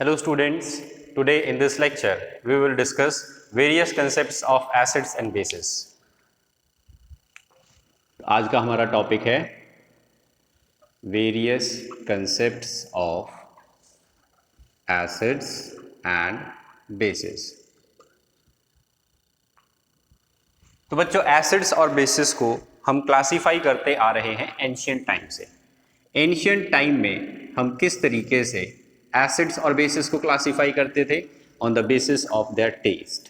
Hello students, today in this lecture we will discuss various concepts of acids and bases. आज का हमारा topic है various concepts of acids and bases. तो बच्चों acids और basis को हम क्लासीफाई करते आ रहे हैं एंशिएंट टाइम से। एंशिएंट टाइम में हम किस तरीके से एसिड्स और बेसिस को क्लासीफाई करते थे on the basis of their test.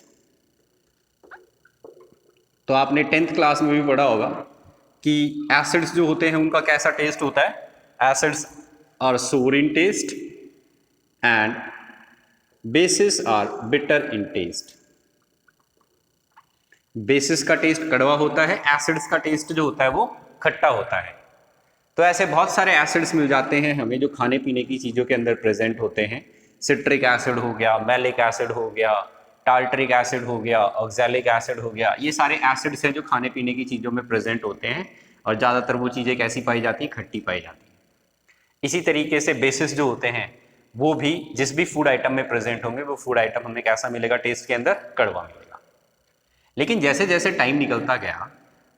तो आपने 10th क्लास में भी पढ़ा होगा कि एसिड्स जो होते हैं उनका कैसा टेस्ट होता है। Acids are sour in taste and bases are bitter in taste. Bases का टेस्ट कड़वा होता है, एसिड्स का टेस्ट जो होता है वो खट्टा होता है। तो ऐसे बहुत सारे एसिड्स मिल जाते हैं हमें जो खाने पीने की चीज़ों के अंदर प्रेजेंट होते हैं। सिट्रिक एसिड हो गया, मैलिक एसिड हो गया, टार्टरिक एसिड हो गया, ऑक्सैलिक एसिड हो गया। ये सारे एसिड्स हैं जो खाने पीने की चीज़ों में प्रेजेंट होते हैं और ज़्यादातर वो चीज़ें कैसी पाई जाती हैं, खट्टी पाई जाती हैं। इसी तरीके से बेसिस जो होते हैं वो भी जिस भी फूड आइटम में प्रेजेंट होंगे वो फूड आइटम हमें कैसा मिलेगा, टेस्ट के अंदर कड़वा मिलेगा। लेकिन जैसे जैसे टाइम निकलता गया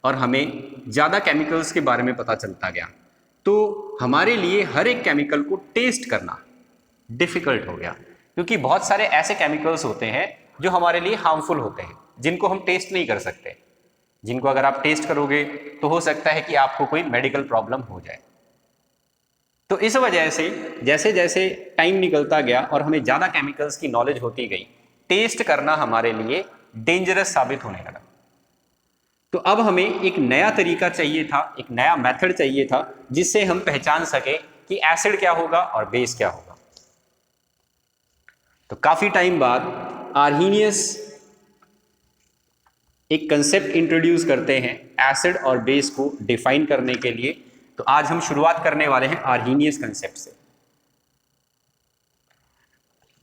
और हमें ज़्यादा केमिकल्स के बारे में पता चलता गया तो हमारे लिए हर एक केमिकल को टेस्ट करना डिफिकल्ट हो गया, क्योंकि बहुत सारे ऐसे केमिकल्स होते हैं जो हमारे लिए हार्मफुल होते हैं, जिनको हम टेस्ट नहीं कर सकते, जिनको अगर आप टेस्ट करोगे तो हो सकता है कि आपको कोई मेडिकल प्रॉब्लम हो जाए। तो इस वजह से जैसे जैसे टाइम निकलता गया और हमें ज़्यादा केमिकल्स की नॉलेज होती गई, टेस्ट करना हमारे लिए डेंजरस साबित होने लगा। तो अब हमें एक नया तरीका चाहिए था, एक नया मेथड चाहिए था जिससे हम पहचान सके कि एसिड क्या होगा और बेस क्या होगा। तो काफी टाइम बाद आर्हीनियस एक कंसेप्ट इंट्रोड्यूस करते हैं एसिड और बेस को डिफाइन करने के लिए। तो आज हम शुरुआत करने वाले हैं आर्हीनियस कंसेप्ट से।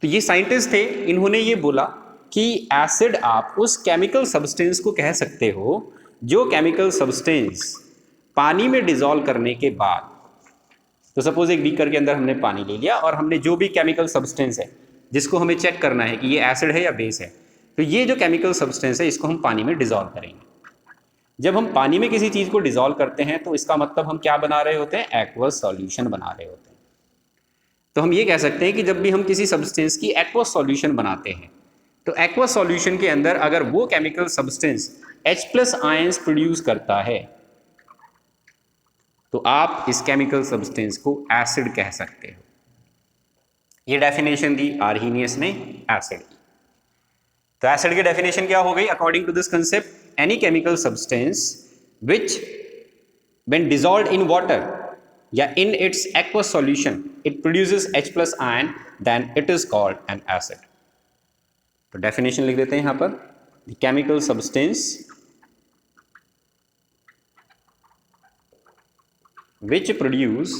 तो ये साइंटिस्ट थे, इन्होंने ये बोला कि एसिड आप उस केमिकल सब्सटेंस को कह सकते हो जो केमिकल सब्सटेंस पानी में डिसॉल्व करने के बाद, तो सपोज एक बीकर के अंदर हमने पानी ले लिया और हमने जो भी केमिकल सब्सटेंस है जिसको हमें चेक करना है कि ये एसिड है या बेस है, तो ये जो केमिकल सब्सटेंस है इसको हम पानी में डिसॉल्व करेंगे। जब हम पानी में किसी चीज़ को डिसॉल्व करते हैं तो इसका मतलब हम क्या बना रहे होते हैं, एक्वस सॉल्यूशन बना रहे होते हैं। तो हम ये कह सकते हैं कि जब भी हम किसी सब्सटेंस की एक्वस सॉल्यूशन बनाते हैं तो एक्वस सॉल्यूशन के अंदर अगर वो chemical substance H+ ions produce करता है तो आप इस केमिकल सब्सटेंस को एसिड कह सकते हो। ये डेफिनेशन दी आर्हीनियस ने एसिड की। तो एसिड की डेफिनेशन क्या हो गई, according to this concept, any chemical substance which when dissolved in water या in its aqueous solution it produces H+ ion, then it is called an acid. तो डेफिनेशन लिख देते हैं यहां पर, the chemical substance which produce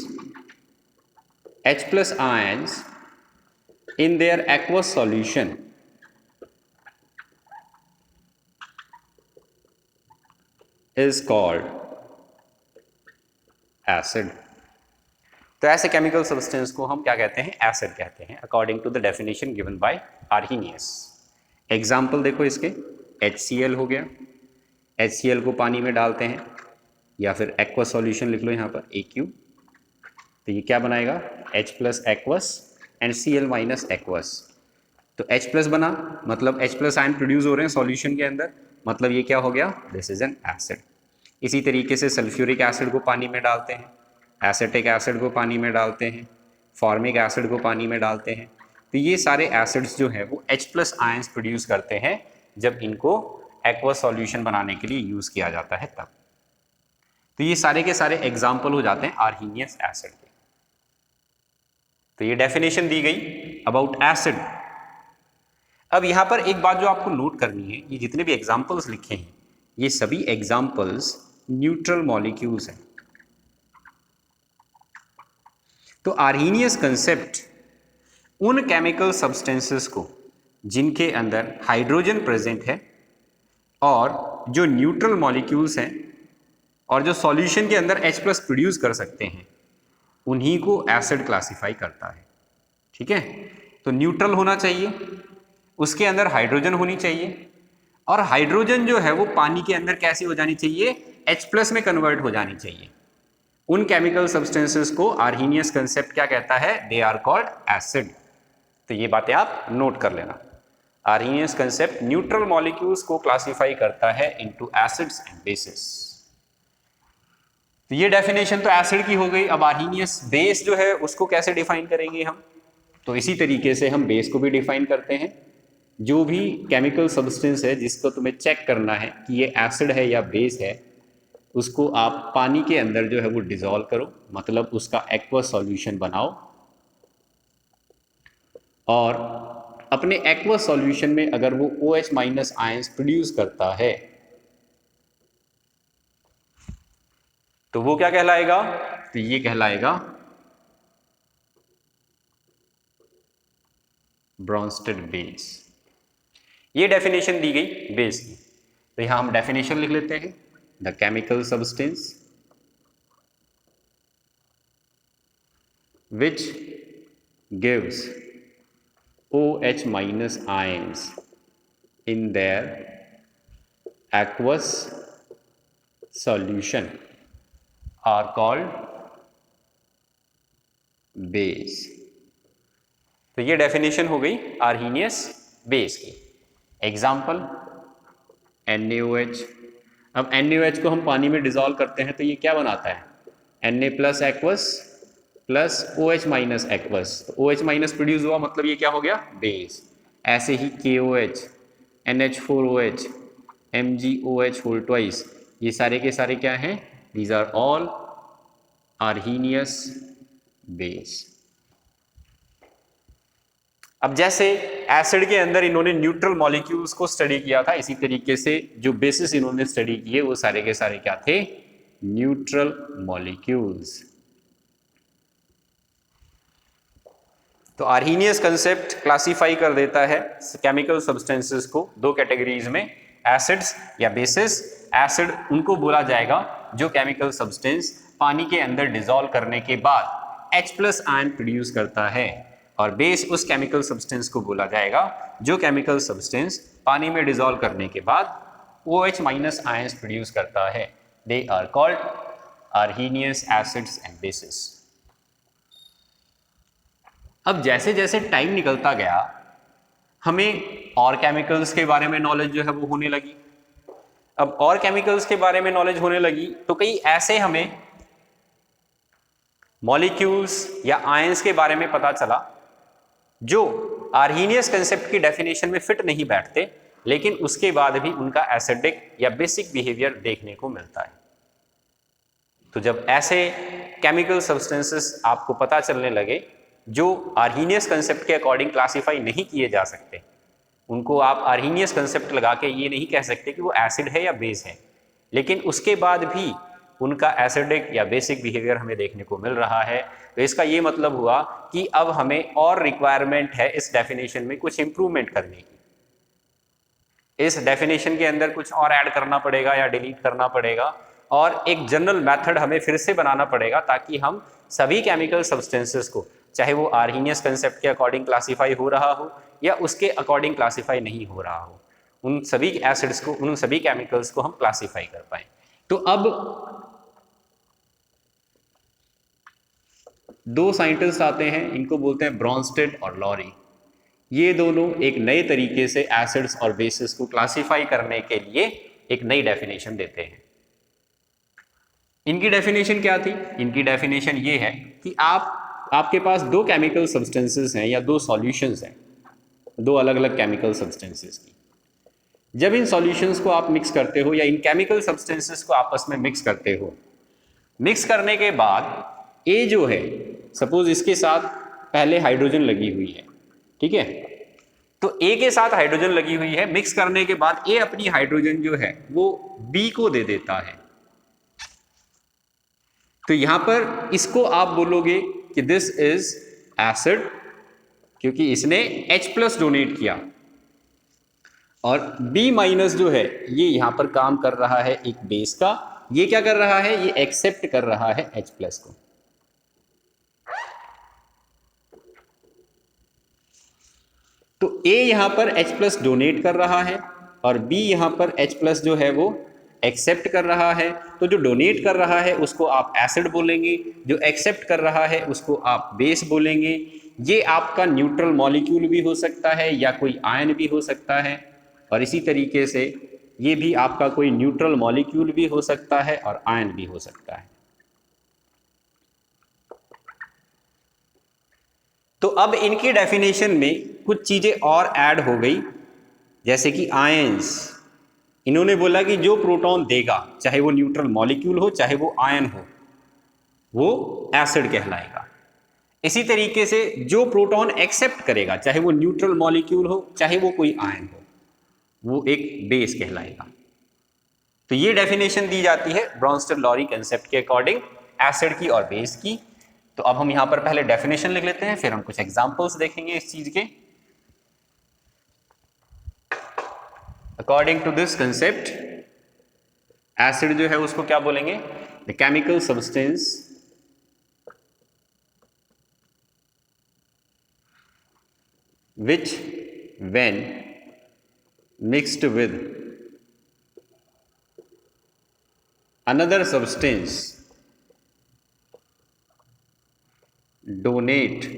H+ ions in their aqueous solution is called acid। तो ऐसे chemical substance को हम क्या कहते हैं, एसिड कहते हैं, according to the definition given by Arrhenius. Example देखो इसके, HCl हो गया, HCl को पानी में डालते हैं या फिर एक्वस सॉल्यूशन लिख लो यहाँ पर AQ, तो ये क्या बनाएगा, H+ aqueous and Cl- aqueous. तो H+ बना मतलब H+ आयन प्रोड्यूस हो रहे हैं सॉल्यूशन के अंदर, मतलब ये क्या हो गया, दिस इज एन एसिड। इसी तरीके से सल्फ्यूरिक एसिड को पानी में डालते हैं, एसिटिक एसिड को पानी में डालते हैं, फॉर्मिक एसिड को पानी में डालते हैं। तो ये सारे एसिड्स जो है वो H+ आयंस प्रोड्यूस करते हैं जब इनको एक्वस सॉल्यूशन बनाने के लिए यूज किया जाता है तब। तो ये सारे के सारे एग्जाम्पल हो जाते हैं आर्हीनियस एसिड के। तो ये डेफिनेशन दी गई अबाउट एसिड। अब यहां पर एक बात जो आपको नोट करनी है, ये जितने भी एग्जाम्पल्स लिखे हैं ये सभी एग्जाम्पल्स न्यूट्रल मॉलिक्यूल्स हैं। तो आर्हीनियस कंसेप्ट उन केमिकल सब्सटेंसेस को जिनके अंदर हाइड्रोजन प्रेजेंट है और जो न्यूट्रल मॉलिक्यूल्स हैं और जो सॉल्यूशन के अंदर H+ प्रोड्यूस कर सकते हैं, उन्हीं को एसिड क्लासिफाई करता है। ठीक है, तो न्यूट्रल होना चाहिए, उसके अंदर हाइड्रोजन होनी चाहिए, और हाइड्रोजन जो है वो पानी के अंदर कैसी हो जानी चाहिए, H+ में कन्वर्ट हो जानी चाहिए। उन केमिकल सब्सटेंसेस को आर्हीनियस कंसेप्ट क्या कहता है, दे आर कॉल्ड एसिड। तो ये बातें आप नोट कर लेना। आर्हीनियस कंसेप्ट न्यूट्रल मॉलिक्यूल्स को क्लासिफाई करता है इनटू एसिड्स एंड बेसिस। तो ये डेफिनेशन तो एसिड की हो गई। अब आर्हीनियस बेस जो है उसको कैसे डिफाइन करेंगे हम, तो इसी तरीके से हम बेस को भी डिफाइन करते हैं। जो भी केमिकल सब्सटेंस है जिसको तुम्हें चेक करना है कि ये एसिड है या बेस है, उसको आप पानी के अंदर जो है वो डिसॉल्व करो, मतलब उसका एक्वस सॉल्यूशन बनाओ, और अपने एक्वस सॉल्यूशन में अगर वो OH- आयंस प्रोड्यूस करता है तो वो क्या कहलाएगा, तो ये कहलाएगा ब्रॉन्स्टेड बेस। ये डेफिनेशन दी गई बेस की। तो यहां हम डेफिनेशन लिख लेते हैं, the chemical substance which gives OH- ions in their aqueous solution are called base। तो ये डेफिनेशन हो गई आर्हीनियस बेस की। Example NaOH। अब NaOH को हम पानी में डिसॉल्व करते हैं तो ये क्या बनाता है, Na+ aqueous plus OH- aqueous. तो OH- प्रोड्यूस हुआ, मतलब ये क्या हो गया, बेस। ऐसे ही KOH, NH4OH, MgOH whole twice, ये सारे के सारे क्या हैं, these are all Arrhenius base. अब जैसे एसिड के अंदर इन्होंने न्यूट्रल मॉलिक्यूल्स को स्टडी किया था, इसी तरीके से जो बेसिस इन्होंने स्टडी किए वो सारे के सारे क्या थे, न्यूट्रल मॉलिक्यूल्स। तो आर्हीनियस कंसेप्ट क्लासिफाई कर देता है केमिकल सब्सटेंसेस को दो कैटेगरीज में, एसिड्स या बेसिस। एसिड उनको बोला जाएगा जो केमिकल सब्सटेंस पानी के अंदर डिसॉल्व करने के बाद H+ आयन प्रोड्यूस करता है, और बेस उस केमिकल सब्सटेंस को बोला जाएगा जो केमिकल सब्सटेंस पानी में डिसॉल्व करने के बाद OH- आयंस प्रोड्यूस करता है। They are called Arrhenius acids and bases. अब जैसे जैसे टाइम निकलता गया हमें और केमिकल्स के बारे में नॉलेज जो है वो होने लगी। अब और केमिकल्स के बारे में नॉलेज होने लगी तो कई ऐसे हमें मॉलिक्यूल्स या आयंस के बारे में पता चला जो आर्हीनियस कंसेप्ट की डेफिनेशन में फिट नहीं बैठते, लेकिन उसके बाद भी उनका एसिडिक या बेसिक बिहेवियर देखने को मिलता है। तो जब ऐसे केमिकल सब्सटेंसेस आपको पता चलने लगे जो आर्हीनियस कंसेप्ट के अकॉर्डिंग क्लासिफाई नहीं किए जा सकते, उनको आप आर्हीनियस कंसेप्ट लगा के ये नहीं कह सकते कि वो एसिड है या बेस है, लेकिन उसके बाद भी उनका एसिडिक या बेसिक बिहेवियर हमें देखने को मिल रहा है, तो इसका ये मतलब हुआ कि अब हमें और रिक्वायरमेंट है इस डेफिनेशन में कुछ इंप्रूवमेंट करने की। इस डेफिनेशन के अंदर कुछ और ऐड करना पड़ेगा या डिलीट करना पड़ेगा, और एक जनरल मेथड हमें फिर से बनाना पड़ेगा ताकि हम सभी केमिकल सब्सटेंसेस को, चाहे वो आर्हीनियस कंसेप्ट के अकॉर्डिंग क्लासिफाई हो रहा हो या उसके अकॉर्डिंग क्लासिफाई नहीं हो रहा हो, उन सभी एसिड्स को, उन सभी केमिकल्स को हम क्लासिफाई कर पाए। तो अब दो साइंटिस्ट आते हैं, इनको बोलते हैं ब्रॉन्स्टेड और लॉरी। ये दोनों एक नए तरीके से एसिड्स और बेसिस को क्लासिफाई करने के लिए एक नई डेफिनेशन देते हैं। इनकी डेफिनेशन क्या थी, इनकी डेफिनेशन ये है कि आपके पास दो केमिकल सब्सटेंसेस हैं या दो सॉल्यूशंस हैं, दो अलग अलग केमिकल सब्सटेंसेस की। जब इन सॉल्यूशंस को आप मिक्स करते हो या इन केमिकल सब्सटेंसेस को आपस में मिक्स करते हो, मिक्स करने के बाद ए जो है, सपोज इसके साथ पहले हाइड्रोजन लगी हुई है, ठीक है, तो ए के साथ हाइड्रोजन लगी हुई है, मिक्स करने के बाद ए अपनी हाइड्रोजन जो है वो बी को दे देता है। तो यहां पर इसको आप बोलोगे कि दिस इज एसिड, क्योंकि इसने H+ डोनेट किया, और B- जो है ये यहां पर काम कर रहा है एक बेस का। ये क्या कर रहा है, ये एक्सेप्ट कर रहा है H+ को। तो A यहाँ पर H+ डोनेट कर रहा है और B यहाँ पर H+ जो है वो एक्सेप्ट कर रहा है। तो जो डोनेट कर रहा है उसको आप एसिड बोलेंगे, जो एक्सेप्ट कर रहा है उसको आप बेस बोलेंगे। ये आपका न्यूट्रल मॉलिक्यूल भी हो सकता है या कोई आयन भी हो सकता है, और इसी तरीके से ये भी आपका कोई न्यूट्रल मॉलिक्यूल भी हो सकता है और आयन भी हो सकता है। तो अब इनकी डेफिनेशन में कुछ चीजें और ऐड हो गई, जैसे कि आयंस। इन्होंने बोला कि जो प्रोटॉन देगा, चाहे वो न्यूट्रल मॉलिक्यूल हो चाहे वो आयन हो, वो एसिड कहलाएगा। इसी तरीके से जो प्रोटॉन एक्सेप्ट करेगा, चाहे वो न्यूट्रल मॉलिक्यूल हो चाहे वो कोई आयन हो, वो एक बेस कहलाएगा। तो ये डेफिनेशन दी जाती है ब्रॉन्स्टर-लॉरी कंसेप्ट के अकॉर्डिंग एसिड की और बेस की। तो अब हम यहां पर पहले डेफिनेशन लिख लेते हैं, फिर हम कुछ एग्जांपल्स देखेंगे इस चीज के। According to this concept, acid जो है उसको क्या बोलेंगे? The chemical substance which when mixed with another substance donate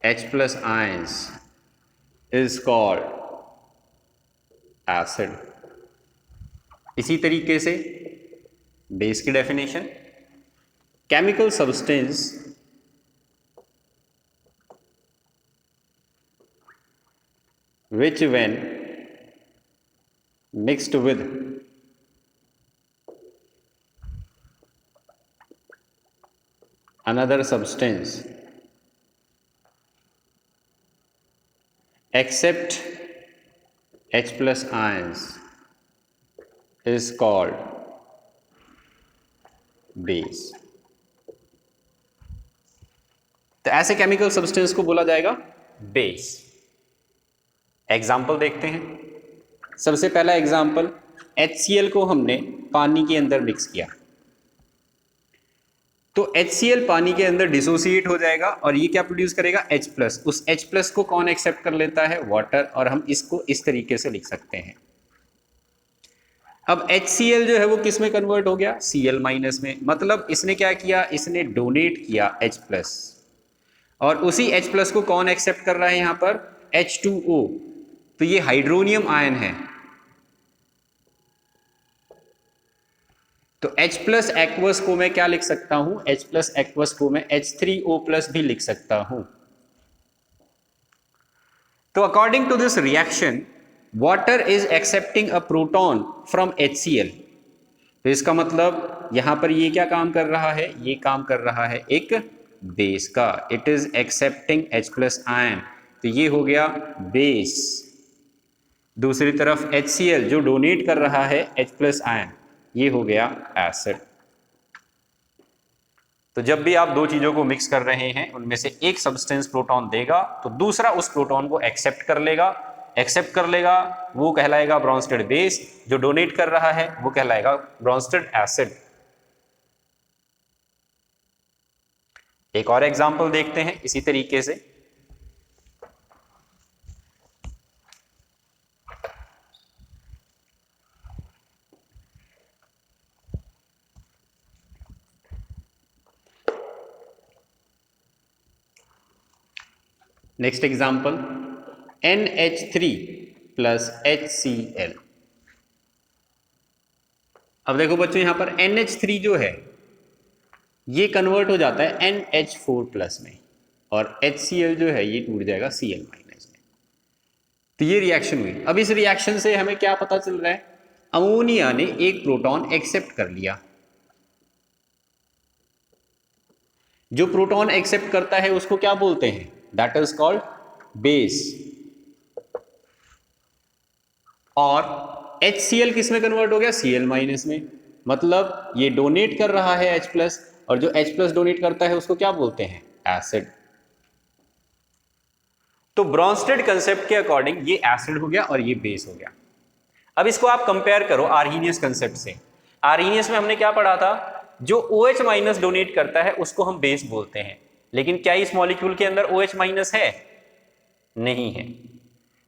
H+ ions is called acid। इसी तरीके से बेस की definition, chemical substance which when mixed with another substance except H+ ions is called base। तो ऐसे chemical substance को बोला जाएगा base. Example देखते हैं। सबसे पहला एग्जाम्पल, HCl को हमने पानी के अंदर मिक्स किया, तो HCl पानी के अंदर डिसोसिएट हो जाएगा और ये क्या प्रोड्यूस करेगा? H+। उस H+ को कौन एक्सेप्ट कर लेता है? वाटर। और हम इसको इस तरीके से लिख सकते हैं। अब HCl जो है वो किस में कन्वर्ट हो गया? Cl- में। मतलब इसने क्या किया? इसने डोनेट किया H+, और उसी H+ को कौन एक्सेप्ट कर रहा है यहां पर? H2O। तो ये हाइड्रोनियम आयन है। तो H+ एक्वस को मैं क्या लिख सकता हूं? H+ एक्वस को मैं H3O+ भी लिख सकता हूं। तो according to this reaction, water is accepting a proton from HCl। तो इसका मतलब यहां पर ये क्या काम कर रहा है? ये काम कर रहा है एक बेस का। It is accepting H+ ion, तो ये हो गया बेस। दूसरी तरफ HCl जो डोनेट कर रहा है H+ आयन, ये हो गया एसिड। तो जब भी आप दो चीजों को मिक्स कर रहे हैं, उनमें से एक सब्सटेंस प्रोटॉन देगा तो दूसरा उस प्रोटॉन को एक्सेप्ट कर लेगा। एक्सेप्ट कर लेगा वो कहलाएगा ब्रॉन्स्टेड बेस, जो डोनेट कर रहा है वो कहलाएगा ब्रॉन्स्टेड एसिड। एक और एग्जांपल देखते हैं इसी तरीके से। Next example, NH3 + HCl। अब देखो बच्चों, यहां पर NH3 जो है ये कन्वर्ट हो जाता है NH4+ में, और HCl जो है ये टूट जाएगा Cl- में। तो ये रिएक्शन हुई। अब इस रिएक्शन से हमें क्या पता चल रहा है? अमोनिया ने एक प्रोटॉन एक्सेप्ट कर लिया। जो प्रोटॉन एक्सेप्ट करता है उसको क्या बोलते हैं? That is called base. और HCl किस में कन्वर्ट हो गया? Cl- में। मतलब ये डोनेट कर रहा है H+, और जो H+ डोनेट करता है उसको क्या बोलते हैं? एसिड। तो ब्रॉन्स्टेड कंसेप्ट के अकॉर्डिंग ये एसिड हो गया और ये बेस हो गया। अब इसको आप कंपेयर करो आर्हीनियस कंसेप्ट से। आर्हीनियस में हमने क्या पढ़ा था? जो OH- डोनेट करता है उसको हम बेस बोलते हैं, लेकिन क्या इस मॉलिक्यूल के अंदर OH- है? नहीं है।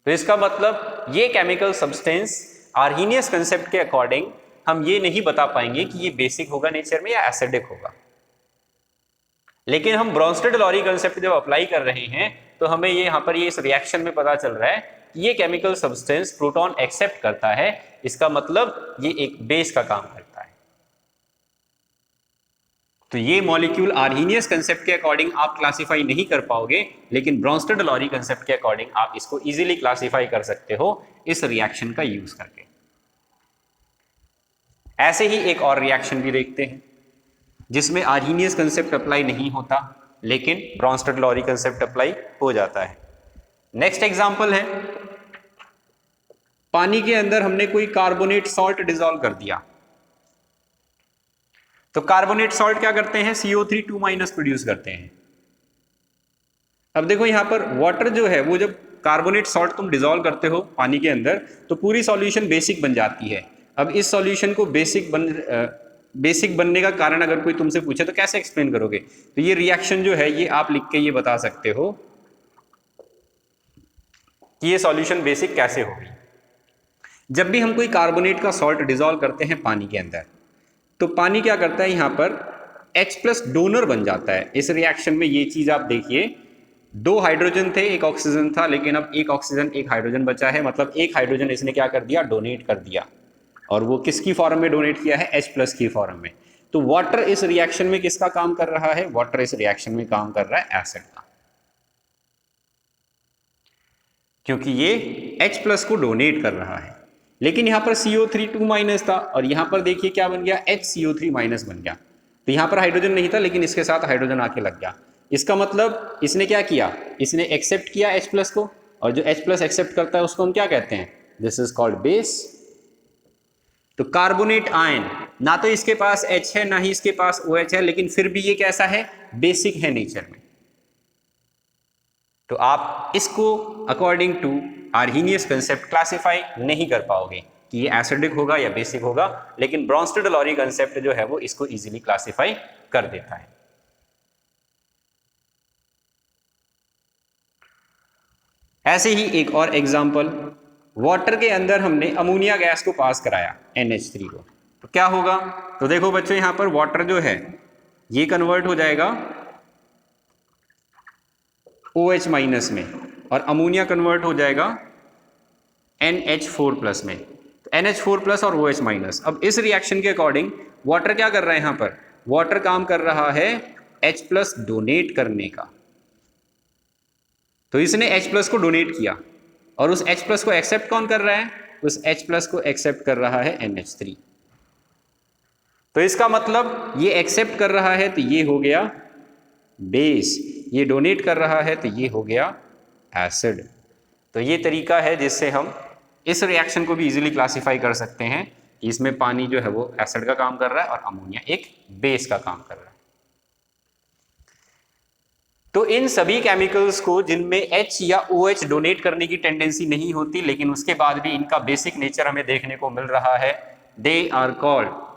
तो इसका मतलब ये केमिकल सब्सटेंस आर्हीनियस कंसेप्ट के अकॉर्डिंग हम ये नहीं बता पाएंगे कि ये बेसिक होगा नेचर में या एसिडिक होगा। लेकिन हम ब्रोंस्टेड-डेलॉरी कंसेप्ट जब अप्लाई कर रहे हैं तो हमें ये यहाँ पर ये इस रिएक्शन में पता चल रहा है कि ये केमिकल सब्सटेंस प्रोटॉन एक्सेप्ट करता है, इसका मतलब ये एक बेस का काम करता है। तो ये मॉलिक्यूल आर्हीनियस कंसेप्ट के अकॉर्डिंग आप क्लासिफाई नहीं कर पाओगे, लेकिन ब्रोंस्टेड-डेलॉरी कंसेप्ट के अकॉर्डिंग आप इसको इजीली क्लासिफाई कर सकते हो इस रिएक्शन का यूज करके। ऐसे ही एक और रिएक्शन भी देखते हैं जिसमें आर्हीनियस कंसेप्ट अप्लाई नहीं होता लेकिन ब्रोंस्टेड-डेलॉरी कंसेप्ट अप्लाई हो जाता है। नेक्स्ट एग्जांपल है, पानी के अंदर हमने कोई कार्बोनेट सॉल्ट डिसॉल्व कर दिया। तो कार्बोनेट सॉल्ट क्या करते हैं, CO3 2- प्रोड्यूस करते हैं। अब देखो यहां पर वाटर जो है वो जब कार्बोनेट सॉल्ट तुम डिसॉल्व करते हो पानी के अंदर तो पूरी सॉल्यूशन बेसिक बन जाती है। अब इस सॉल्यूशन को बेसिक बनने का कारण अगर कोई तुमसे पूछे तो कैसे एक्सप्लेन करोगे? तो ये रिएक्शन जो है ये आप लिख के ये बता सकते हो कि ये सॉल्यूशन बेसिक कैसे होगी। जब भी हम कोई कार्बोनेट का सॉल्ट डिसॉल्व करते हैं पानी के अंदर तो पानी क्या करता है, यहां पर H+ डोनर बन जाता है। इस रिएक्शन में ये चीज आप देखिए, 2 हाइड्रोजन थे, 1 ऑक्सीजन था, लेकिन अब 1 ऑक्सीजन 1 हाइड्रोजन बचा है, मतलब 1 हाइड्रोजन इसने क्या कर दिया, डोनेट कर दिया। और वो किसकी फॉर्म में डोनेट किया है, H+ की फॉर्म में। तो वाटर इस रिएक्शन में किसका काम कर रहा है, वाटर इस रिएक्शन में काम कर रहा है एसिड का, क्योंकि ये H+ को डोनेट कर रहा है। लेकिन यहां पर CO3 2- था और यहां पर देखिए क्या बन गया, HCO3- बन गया। तो यहां पर हाइड्रोजन नहीं था लेकिन इसके साथ हाइड्रोजन आके लग गया। इसका मतलब इसने क्या किया, इसने एक्सेप्ट किया H+ को, और जो H+ एक्सेप्ट करता है उसको हम क्या कहते हैं, दिस इज कॉल्ड बेस। तो कार्बोनेट आयन, ना तो इसके पास H है ना ही इसके पास OH है, लेकिन फिर भी ये कैसा है, बेसिक है नेचर में। तो आप इसको according to Arrhenius concept classify नहीं कर पाओगे कि ये एसिडिक होगा या बेसिक होगा, लेकिन ब्रोंस्टेड-डेलॉरी कंसेप्ट जो है वो इसको इजीली क्लासिफाई कर देता है। ऐसे ही एक और एग्जांपल, वाटर के अंदर हमने अमोनिया गैस को पास कराया NH3 को, तो क्या होगा, तो देखो बच्चों यहां पर वाटर जो है ये कन्वर्ट हो जाएगा OH- में और अमोनिया कन्वर्ट हो जाएगा NH4+ में। तो NH4+ और OH-। अब इस रिएक्शन के अकॉर्डिंग वाटर क्या कर रहा है, यहां पर वाटर काम कर रहा है H+ डोनेट करने का। तो इसने H+ को डोनेट किया और उस H+ को एक्सेप्ट कौन कर रहा है, उस H+ को एक्सेप्ट कर रहा है NH3। तो इसका मतलब ये एक्सेप्ट कर रहा है तो ये हो गया बेस, ये डोनेट कर रहा है तो ये हो गया एसिड। तो ये तरीका है जिससे हम इस रिएक्शन को भी इजीली क्लासिफाई कर सकते हैं कि इसमें पानी जो है वो एसिड का काम कर रहा है और अमोनिया एक बेस का काम कर रहा है। तो इन सभी केमिकल्स को जिनमें H या OH डोनेट करने की टेंडेंसी नहीं होती लेकिन उसके बाद भी इनका बेसिक नेचर हमें देखने को मिल रहा है, they are called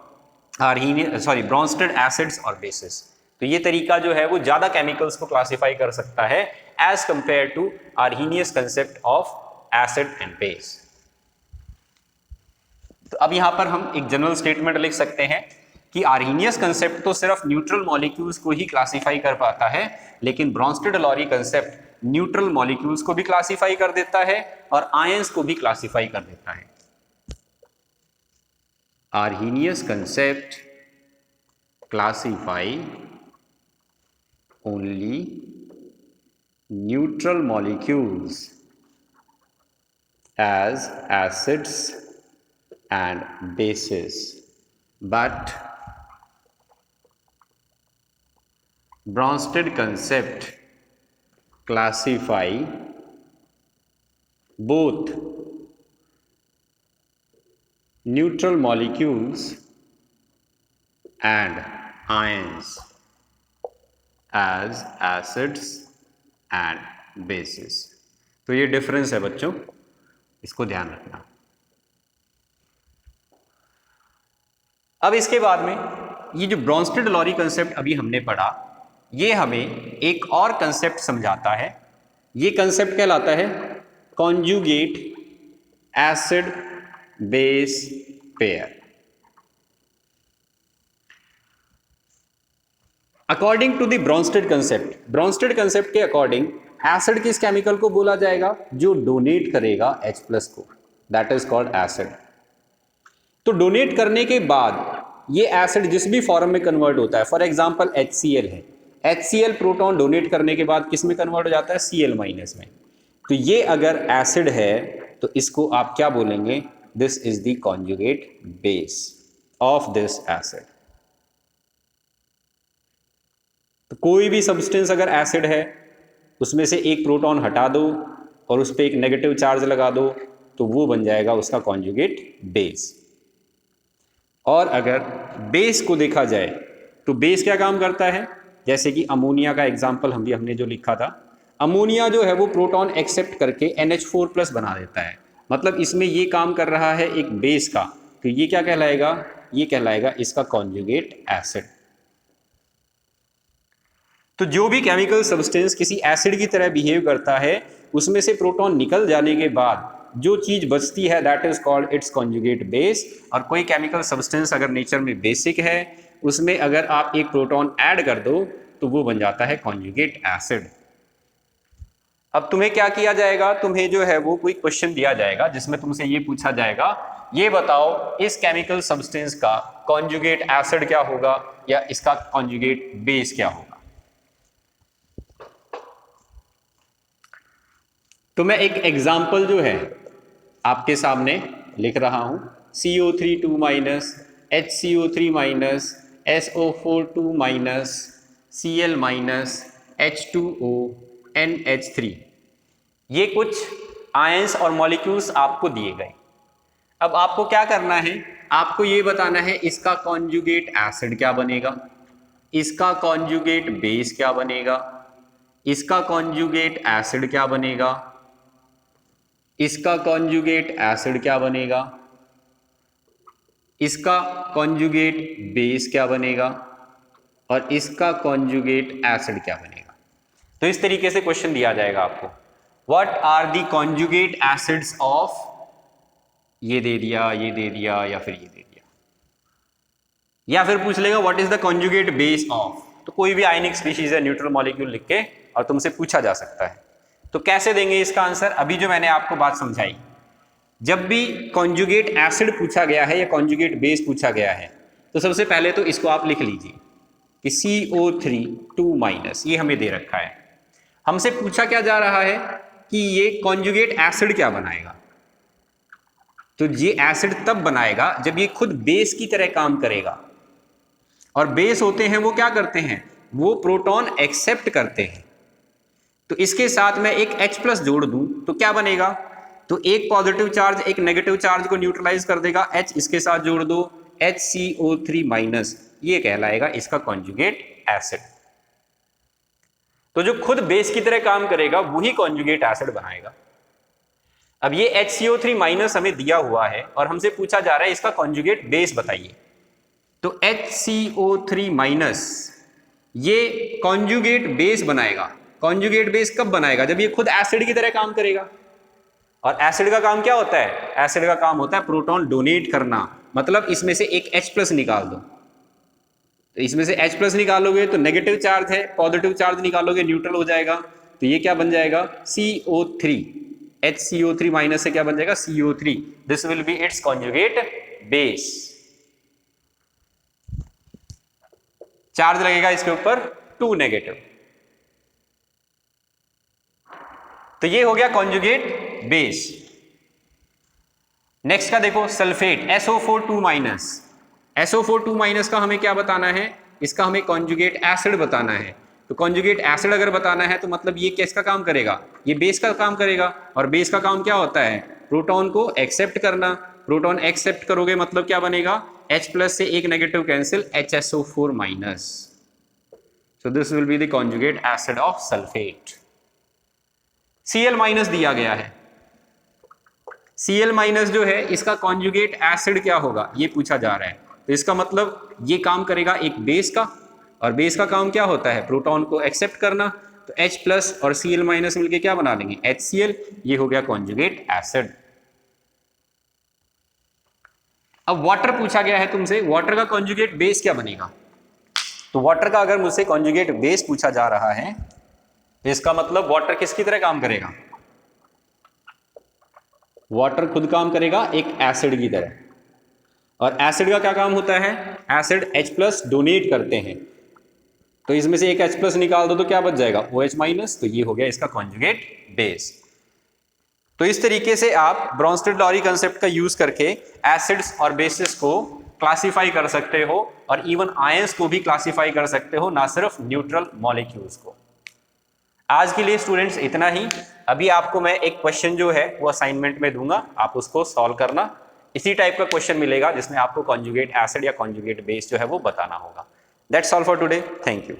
Bronsted acids और बेसिस। तो ये तरीका जो है वो ज्यादा केमिकल्स को क्लासिफाई कर सकता है as compare to Arrhenius concept of acid and base. तो अब यहां पर हम एक जनरल स्टेटमेंट लिख सकते हैं कि आर्हीनियस कंसेप्ट तो सिर्फ न्यूट्रल मॉलिक्यूल्स को ही क्लासिफाई कर पाता है, लेकिन ब्रोंस्टेड-डेलॉरी कंसेप्ट न्यूट्रल मॉलिक्यूल्स को भी क्लासिफाई कर देता है और आयंस को भी क्लासिफाई कर देता है। Arrhenius concept classify only neutral molecules as acids and bases, but Bronsted concept classify both neutral molecules and ions as acids and bases। तो ये डिफरेंस है बच्चों, इसको ध्यान रखना। अब इसके बाद में ये जो ब्रोंस्टेड-डेलॉरी कंसेप्ट अभी हमने पढ़ा, ये हमें एक और कंसेप्ट समझाता है ये कंसेप्ट कहलाता है conjugate acid base pair. According to the Bronsted concept, Bronsted concept के अकॉर्डिंग एसिड किस केमिकल को बोला जाएगा? जो डोनेट करेगा H+ को, दैट इज कॉल्ड एसिड। तो डोनेट करने के बाद ये एसिड जिस भी फॉर्म में कन्वर्ट होता है, फॉर एग्जांपल HCl है, HCl प्रोटॉन डोनेट करने के बाद किस में कन्वर्ट हो जाता है? Cl- में। तो ये अगर एसिड है तो इसको आप क्या बोलेंगे? This is the conjugate base of this acid. तो कोई भी सब्सटेंस अगर एसिड है, उसमें से एक प्रोटॉन हटा दो और उस पर एक नेगेटिव चार्ज लगा दो, तो वो बन जाएगा उसका कॉन्जुगेट बेस। और अगर बेस को देखा जाए तो बेस क्या काम करता है? जैसे कि अमोनिया का एग्जाम्पल हमने जो लिखा था, अमोनिया जो है वो प्रोटॉन एक्सेप्ट करके NH4+ बना देता है, मतलब इसमें ये काम कर रहा है एक बेस का। तो ये क्या कहलाएगा? ये कहलाएगा इसका कॉन्जुगेट एसिड। तो जो भी केमिकल सब्सटेंस किसी एसिड की तरह बिहेव करता है, उसमें से प्रोटॉन निकल जाने के बाद जो चीज बचती है that is called its conjugate base. और कोई केमिकल सब्सटेंस अगर नेचर में बेसिक है, उसमें अगर आप एक प्रोटॉन ऐड कर दो तो वो बन जाता है कॉन्जुगेट एसिड। अब तुम्हें क्या किया जाएगा? तुम्हें जो है वो कोई क्वेश्चन दिया जाएगा जिसमें तुमसे ये पूछा जाएगा, ये बताओ इस केमिकल सब्सटेंस का कॉन्जुगेट एसिड क्या होगा या इसका कॉन्जुगेट बेस क्या होगा। तो मैं एक एग्जाम्पल जो है आपके सामने लिख रहा हूं, CO3 HCO3 SO4 Cl H2O NH3, ये कुछ आयंस और मॉलिक्यूल्स आपको दिए गए। अब आपको क्या करना है? आपको ये बताना है इसका कॉन्जुगेट एसिड क्या बनेगा, इसका कॉन्जुगेट बेस क्या बनेगा, इसका कॉन्जुगेट एसिड क्या बनेगा, इसका कॉन्जुगेट एसिड क्या बनेगा, इसका कॉन्जुगेट बेस क्या बनेगा और इसका कॉन्जुगेट एसिड क्या बनेगा। तो इस तरीके से क्वेश्चन दिया जाएगा आपको, what are the conjugate acids of, ये दे दिया, ये दे दिया, या फिर ये दे दिया, या फिर पूछ लेगा what is the conjugate base of. तो कोई भी आयनिक स्पीशीज है, न्यूट्रल मॉलिक्यूल लिख के और तुमसे पूछा जा सकता है। तो कैसे देंगे इसका आंसर? अभी जो मैंने आपको बात समझाई, जब भी कॉन्जुगेट एसिड पूछा गया है या कॉन्जुगेट बेस पूछा गया है, तो सबसे पहले तो इसको आप लिख लीजिए कि CO3 ये हमें दे रखा है। हमसे पूछा क्या जा रहा है कि ये कॉन्जुगेट एसिड क्या बनाएगा। तो ये एसिड तब बनाएगा जब ये खुद बेस की तरह काम करेगा, और बेस होते हैं वो क्या करते हैं? वो प्रोटॉन एक्सेप्ट करते हैं। तो इसके साथ मैं एक H+ जोड़ दूं तो क्या बनेगा? तो एक पॉजिटिव चार्ज एक नेगेटिव चार्ज को न्यूट्रलाइज कर देगा, H इसके साथ जोड़ दो, HCO3-, ये कहलाएगा इसका कॉन्जुगेट एसिड। तो जो खुद बेस की तरह काम करेगा वही कॉन्जुगेट एसिड बनाएगा। अब ये HCO3- हमें दिया हुआ है और हमसे पूछा जा रहा है इसका कॉन्जुगेट बेस बताइए। तो HCO3- ये कॉन्जुगेट बेस बनाएगा। कॉन्जुगेट बेस कब बनाएगा? जब ये खुद एसिड की तरह काम करेगा। और एसिड का काम क्या होता है? एसिड का काम होता है प्रोटॉन डोनेट करना, मतलब इसमें से एक H+ निकाल दो। तो इसमें से H+ निकालोगे तो नेगेटिव चार्ज है, पॉजिटिव चार्ज निकालोगे न्यूट्रल हो जाएगा। तो ये क्या बन जाएगा? CO3। HCO3- से क्या बन जाएगा? CO3। This will be it's conjugate base. Charge लगेगा इसके ऊपर 2 नेगेटिव। तो ये हो गया कॉन्जुगेट बेस। नेक्स्ट का देखो, सल्फेट SO4 SO4 का हमें क्या बताना है? इसका हमें कॉन्जुगेट एसिड बताना है। तो कॉन्जुगेट एसिड अगर बताना है तो मतलब ये किसका काम करेगा? ये बेस का काम करेगा। और बेस का काम क्या होता है? प्रोटॉन को एक्सेप्ट करना। प्रोटॉन एक्सेप्ट करोगे मतलब क्या बनेगा? H+ से एक negative cancel, HSO4-। So this will be the conjugate acid of sulphate. Cl- दिया गया है। Cl- जो है इसका कॉन्जुगेट एसिड क्या होगा ये पूछा जा रहा है। तो इसका मतलब ये काम करेगा एक बेस का, और बेस का काम क्या होता है? प्रोटॉन को एक्सेप्ट करना। तो H प्लस और Cl माइनस मिलके क्या बना लेंगे, HCl, ये हो गया कॉन्जुगेट एसिड। अब वाटर पूछा गया है तुमसे, वाटर का कॉन्जुगेट बेस क्या बनेगा? तो वाटर का अगर मुझसे कॉन्जुगेट बेस पूछा जा रहा है तो इसका मतलब वाटर किसकी तरह काम करेगा? वाटर खुद काम करेगा एक एसिड की तरह। और एसिड का क्या काम होता है? एसिड H प्लस डोनेट करते हैं, तो इसमें से एक H प्लस निकाल दो तो क्या बच जाएगा, OH माइनस। तो ये हो गया इसका कॉन्जुगेट बेस। तो इस तरीके से आप ब्रोंस्टेड-लॉरी कंसेप्ट का यूज करके एसिड्स और बेसिस को क्लासिफाई कर सकते हो और इवन आयंस को भी क्लासिफाई कर सकते हो, ना सिर्फ न्यूट्रल मॉलिक्यूल्स को। आज के लिए स्टूडेंट्स इतना ही। अभी आपको मैं एक क्वेश्चन जो है वो असाइनमेंट में दूंगा, आप उसको सॉल्व करना। इसी टाइप का क्वेश्चन मिलेगा जिसमें आपको कॉन्जुगेट एसिड या कॉन्जुगेट बेस जो है वो बताना होगा। That's all for today, thank you.